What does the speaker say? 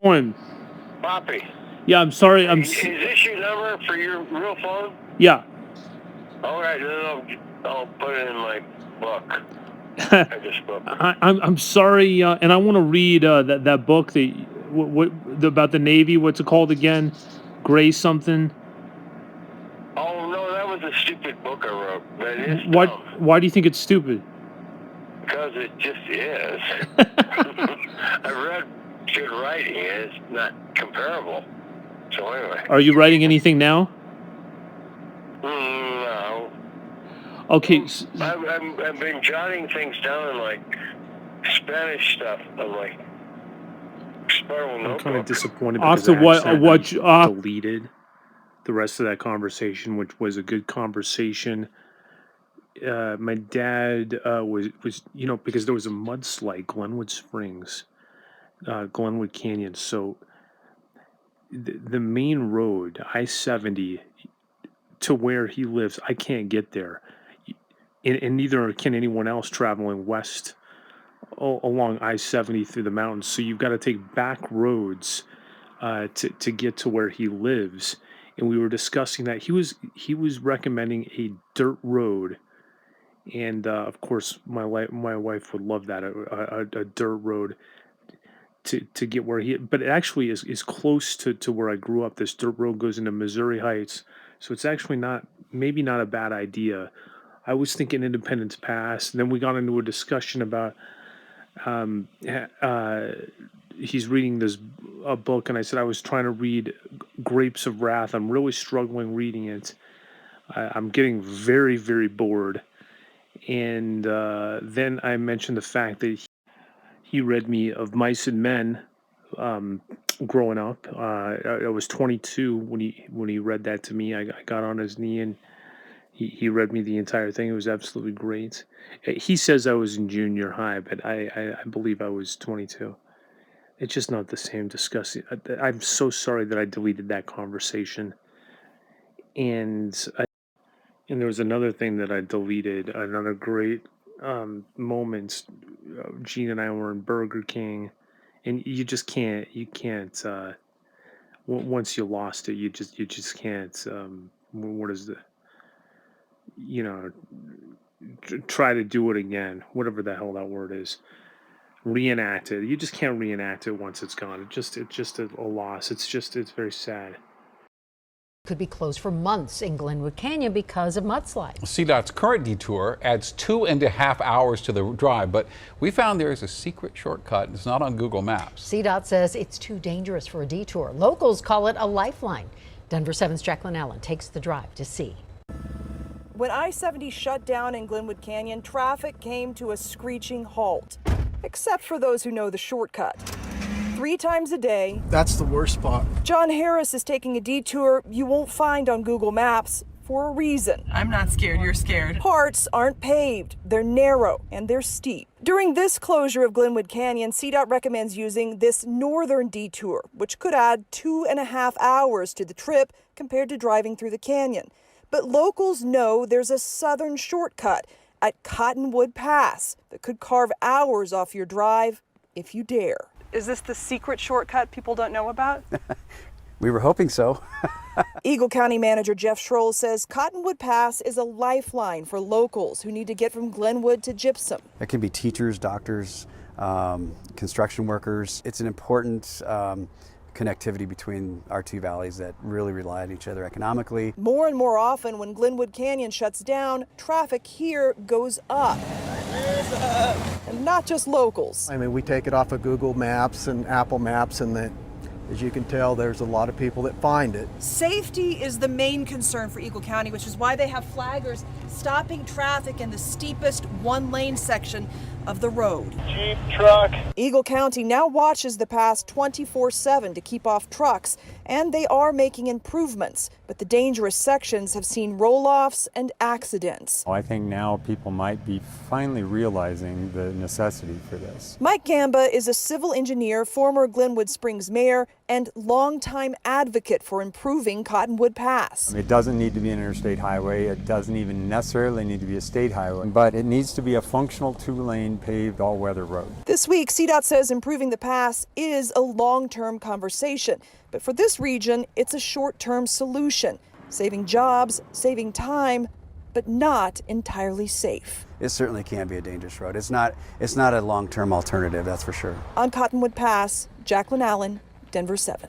Doing? Poppy. Yeah, I'm sorry. Is this your number for your real phone? Yeah. All right, then I'll put it in my book. I just booked it. I'm sorry, and I want to read that book that about the Navy. What's it called again? Gray something. Oh no, that was a stupid book I wrote. But it's Why? dumb. Why do you think it's stupid? Because it just is. I read good writing, and it's not comparable. So anyway. Are you writing anything now? No. Okay. I've been jotting things down in like Spanish stuff. I'm like spiral notebook. I'm kind of disappointed Off because to I what deleted the rest of that conversation, which was a good conversation. My dad was because there was a mudslide, Glenwood Springs, Glenwood Canyon. So the main road, I-70, to where he lives, I can't get there, and neither can anyone else traveling west along I-70 through the mountains. So you've got to take back roads to get to where he lives. And we were discussing that he was recommending a dirt road, and of course my wife would love that, a dirt road to get where he. But it actually is close to where I grew up. This dirt road goes into Missouri Heights, so it's actually maybe not a bad idea. I was thinking Independence Pass, and then we got into a discussion about he's reading this a book, and I said I was trying to read Grapes of Wrath. I'm really struggling reading it. I'm getting very, very bored. And then I mentioned the fact that he read me Of Mice and Men growing up. I was 22 when he read that to me. I got on his knee and he read me the entire thing. It was absolutely great. He says I was in junior high, but I believe I was 22. It's just not the same discussing. I'm so sorry that I deleted that conversation. And there was another thing that I deleted, another great moment. Gene and I were in Burger King, and you just can't. You can't. Once you lost it, you just can't. What is the? You know, try to do it again. Whatever the hell that word is. Reenact it. You just can't reenact it once it's gone. It's just a loss. It's very sad. Could be closed for months in Glenwood Canyon because of mudslides. CDOT's current detour adds 2.5 hours to the drive, but we found there is a secret shortcut. It's not on Google Maps. CDOT says it's too dangerous for a detour. Locals call it a lifeline. Denver 7's Jacqueline Allen takes the drive to see. When I-70 shut down in Glenwood Canyon, traffic came to a screeching halt, except for those who know the shortcut. 3 times a day. That's the worst spot. John Harris is taking a detour you won't find on Google Maps for a reason. I'm not scared, you're scared. Parts aren't paved, they're narrow and they're steep. During this closure of Glenwood Canyon, CDOT recommends using this northern detour, which could add 2.5 hours to the trip compared to driving through the canyon. But locals know there's a southern shortcut at Cottonwood Pass that could carve hours off your drive if you dare. Is this the secret shortcut people don't know about? We were hoping so. Eagle County Manager Jeff Schroll says Cottonwood Pass is a lifeline for locals who need to get from Glenwood to Gypsum. It can be teachers, doctors, construction workers. It's an important connectivity between our two valleys that really rely on each other economically. More and more often when Glenwood Canyon shuts down, traffic here goes up. And not just locals. I mean, we take it off of Google Maps and Apple Maps, and that, as you can tell, there's a lot of people that find it. Safety is the main concern for Eagle County, which is why they have flaggers stopping traffic in the steepest one-lane section of the road. Jeep, truck. Eagle County now watches the pass 24/7 to keep off trucks, and they are making improvements, but the dangerous sections have seen roll-offs and accidents. I think now people might be finally realizing the necessity for this. Mike Gamba is a civil engineer, former Glenwood Springs mayor, and longtime advocate for improving Cottonwood Pass. It doesn't need to be an interstate highway. It doesn't even necessarily need to be a state highway, but it needs to be a functional 2-lane four-lane paved all-weather road. This week, CDOT says improving the pass is a long-term conversation. But for this region, it's a short-term solution, saving jobs, saving time, but not entirely safe. It certainly can be a dangerous road. It's not a long-term alternative, that's for sure. On Cottonwood Pass, Jacqueline Allen, Denver 7.